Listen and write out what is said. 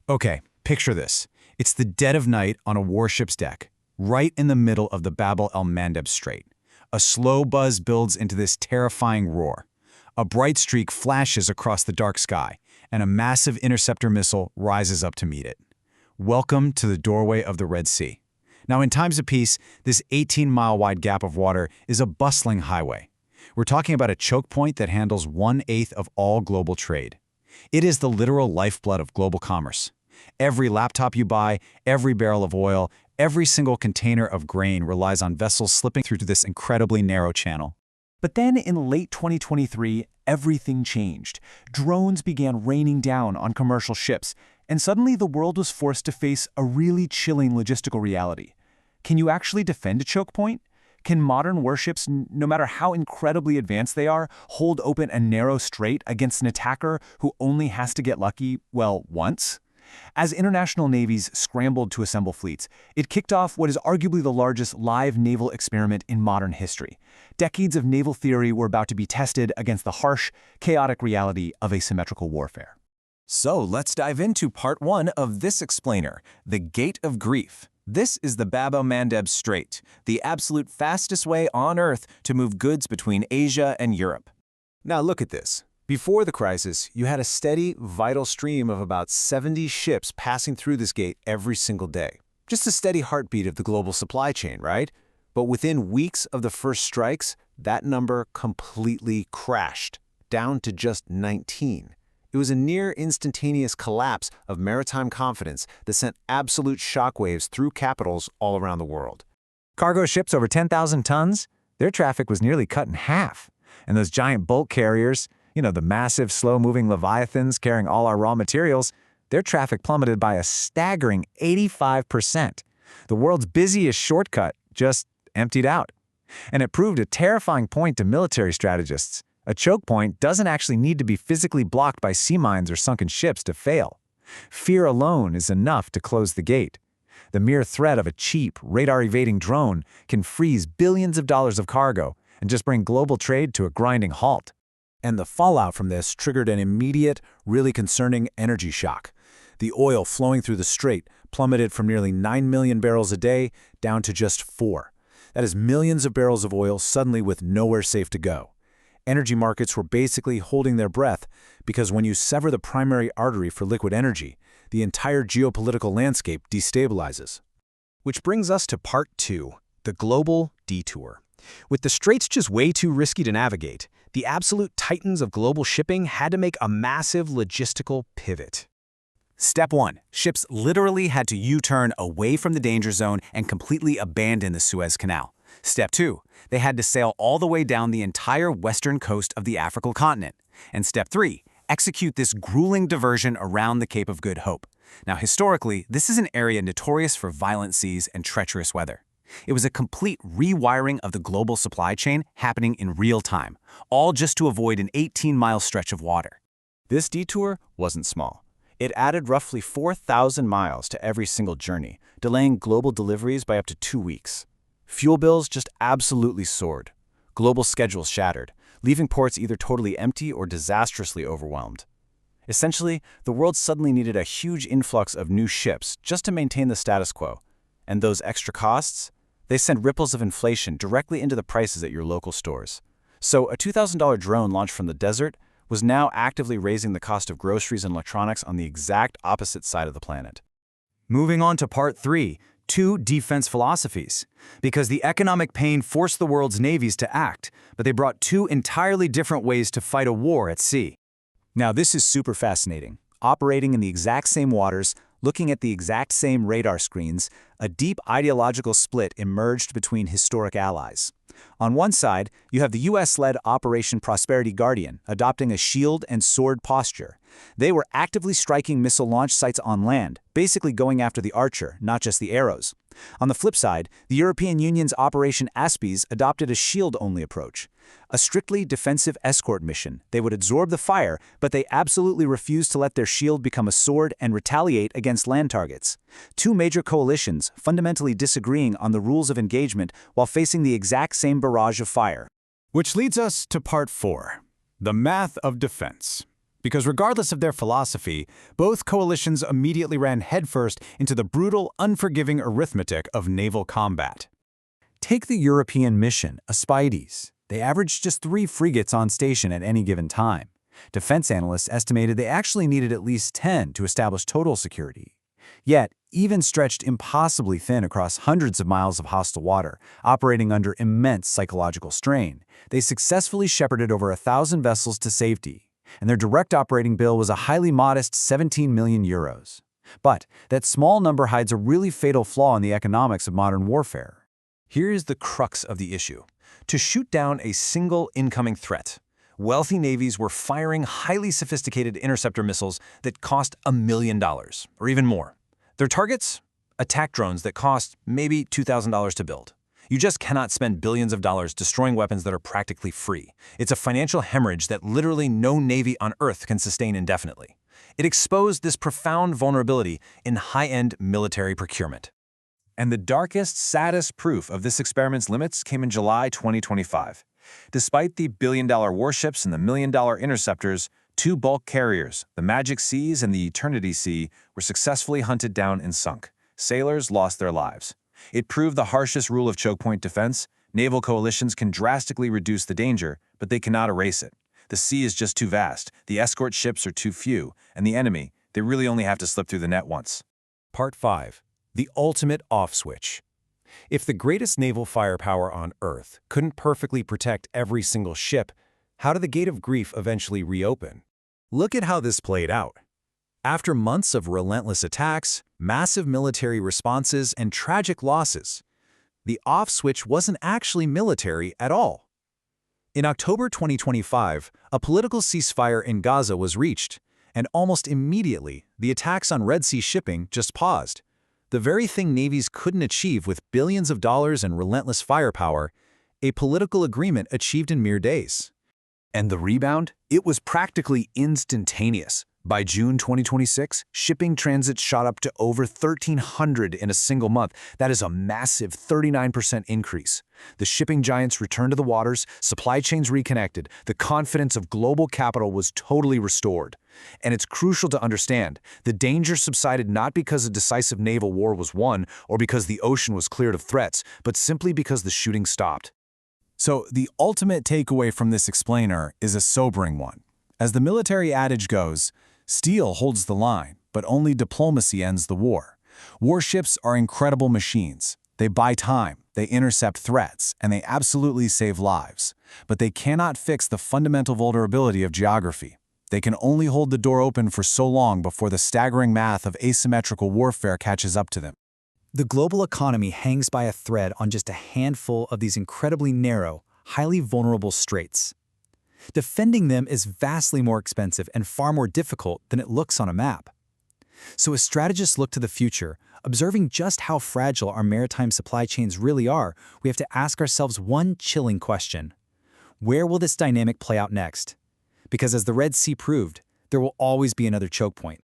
Okay, picture this. It's the dead of night on a warship's deck, right in the middle of the Bab-el-Mandeb Strait. A slow buzz builds into this terrifying roar. A bright streak flashes across the dark sky, and a massive interceptor missile rises up to meet it. Welcome to the doorway of the Red Sea. Now, in times of peace, this 18-mile-wide gap of water is a bustling highway. We're talking about a choke point that handles 1/8 of all global trade. It is the literal lifeblood of global commerce. Every laptop you buy, every barrel of oil, every single container of grain relies on vessels slipping through this incredibly narrow channel. But then in late 2023, everything changed. Drones began raining down on commercial ships, and suddenly the world was forced to face a really chilling logistical reality. Can you actually defend a choke point? Can modern warships, no matter how incredibly advanced they are, hold open a narrow strait against an attacker who only has to get lucky, well, once? As international navies scrambled to assemble fleets, it kicked off what is arguably the largest live naval experiment in modern history. Decades of naval theory were about to be tested against the harsh, chaotic reality of asymmetrical warfare. So let's dive into part 1 of this explainer, the Gate of Grief. This is the Bab-el-Mandeb Strait, the absolute fastest way on Earth to move goods between Asia and Europe. Now look at this. Before the crisis, you had a steady, vital stream of about 70 ships passing through this gate every single day. Just a steady heartbeat of the global supply chain, right? But within weeks of the first strikes, that number completely crashed, down to just 19. It was a near instantaneous collapse of maritime confidence that sent absolute shockwaves through capitals all around the world. Cargo ships over 10,000 tons, their traffic was nearly cut in half. And those giant bulk carriers, the massive, slow-moving leviathans carrying all our raw materials, their traffic plummeted by a staggering 85%. The world's busiest shortcut just emptied out. And it proved a terrifying point to military strategists. A choke point doesn't actually need to be physically blocked by sea mines or sunken ships to fail. Fear alone is enough to close the gate. The mere threat of a cheap, radar-evading drone can freeze billions of dollars of cargo and just bring global trade to a grinding halt. And the fallout from this triggered an immediate, really concerning energy shock. The oil flowing through the strait plummeted from nearly 9 million barrels a day down to just 4. That is millions of barrels of oil suddenly with nowhere safe to go. Energy markets were basically holding their breath because when you sever the primary artery for liquid energy, the entire geopolitical landscape destabilizes. Which brings us to part 2, the global detour. With the straits just way too risky to navigate, the absolute titans of global shipping had to make a massive logistical pivot. Step 1. Ships literally had to U-turn away from the danger zone and completely abandon the Suez Canal. Step 2. They had to sail all the way down the entire western coast of the African continent. And Step 3. Execute this grueling diversion around the Cape of Good Hope. Now, historically, this is an area notorious for violent seas and treacherous weather. It was a complete rewiring of the global supply chain happening in real time, all just to avoid an 18-mile stretch of water. This detour wasn't small. It added roughly 4,000 miles to every single journey, delaying global deliveries by up to 2 weeks. Fuel bills just absolutely soared. Global schedules shattered, leaving ports either totally empty or disastrously overwhelmed. Essentially, the world suddenly needed a huge influx of new ships just to maintain the status quo. And those extra costs? They sent ripples of inflation directly into the prices at your local stores. So a $2,000 drone launched from the desert was now actively raising the cost of groceries and electronics on the exact opposite side of the planet. Moving on to part 3, 2 defense philosophies. Because the economic pain forced the world's navies to act, but they brought 2 entirely different ways to fight a war at sea. Now this is super fascinating. Operating in the exact same waters, looking at the exact same radar screens, a deep ideological split emerged between historic allies. On one side, you have the US-led Operation Prosperity Guardian, adopting a shield and sword posture. They were actively striking missile launch sites on land, basically going after the archer, not just the arrows. On the flip side, the European Union's Operation Aspides adopted a shield-only approach. A strictly defensive escort mission. They would absorb the fire, but they absolutely refused to let their shield become a sword and retaliate against land targets. 2 major coalitions fundamentally disagreeing on the rules of engagement while facing the exact same barrage of fire. Which leads us to part 4, the math of defense. Because regardless of their philosophy, both coalitions immediately ran headfirst into the brutal, unforgiving arithmetic of naval combat. Take the European mission, Aspides. They averaged just 3 frigates on station at any given time. Defense analysts estimated they actually needed at least 10 to establish total security. Yet, even stretched impossibly thin across hundreds of miles of hostile water, operating under immense psychological strain, they successfully shepherded over 1,000 vessels to safety, and their direct operating bill was a highly modest 17 million euros. But that small number hides a really fatal flaw in the economics of modern warfare. Here is the crux of the issue. To shoot down a single incoming threat, wealthy navies were firing highly sophisticated interceptor missiles that cost $1 million, or even more. Their targets? Attack drones that cost maybe $2,000 to build. You just cannot spend billions of dollars destroying weapons that are practically free. It's a financial hemorrhage that literally no navy on Earth can sustain indefinitely. It exposed this profound vulnerability in high-end military procurement. And the darkest, saddest proof of this experiment's limits came in July 2025. Despite the billion-dollar warships and the million-dollar interceptors, 2 bulk carriers, the Magic Seas and the Eternity Sea, were successfully hunted down and sunk. Sailors lost their lives. It proved the harshest rule of choke point defense. Naval coalitions can drastically reduce the danger, but they cannot erase it. The sea is just too vast, the escort ships are too few, and the enemy, they really only have to slip through the net once. Part 5. The ultimate off switch. If the greatest naval firepower on Earth couldn't perfectly protect every single ship, how did the Gate of Grief eventually reopen? Look at how this played out. After months of relentless attacks, massive military responses, and tragic losses, the off switch wasn't actually military at all. In October 2025, a political ceasefire in Gaza was reached, and almost immediately, the attacks on Red Sea shipping just paused. The very thing navies couldn't achieve with billions of dollars and relentless firepower, a political agreement achieved in mere days. And the rebound? It was practically instantaneous. By June 2026, shipping transits shot up to over 1,300 in a single month. That is a massive 39% increase. The shipping giants returned to the waters, supply chains reconnected, the confidence of global capital was totally restored. And it's crucial to understand, the danger subsided not because a decisive naval war was won or because the ocean was cleared of threats, but simply because the shooting stopped. So the ultimate takeaway from this explainer is a sobering one. As the military adage goes, steel holds the line, but only diplomacy ends the war. Warships are incredible machines. They buy time, they intercept threats, and they absolutely save lives. But they cannot fix the fundamental vulnerability of geography. They can only hold the door open for so long before the staggering math of asymmetrical warfare catches up to them. The global economy hangs by a thread on just a handful of these incredibly narrow, highly vulnerable straits. Defending them is vastly more expensive and far more difficult than it looks on a map. So as strategists look to the future, observing just how fragile our maritime supply chains really are, we have to ask ourselves one chilling question. Where will this dynamic play out next? Because as the Red Sea proved, there will always be another choke point.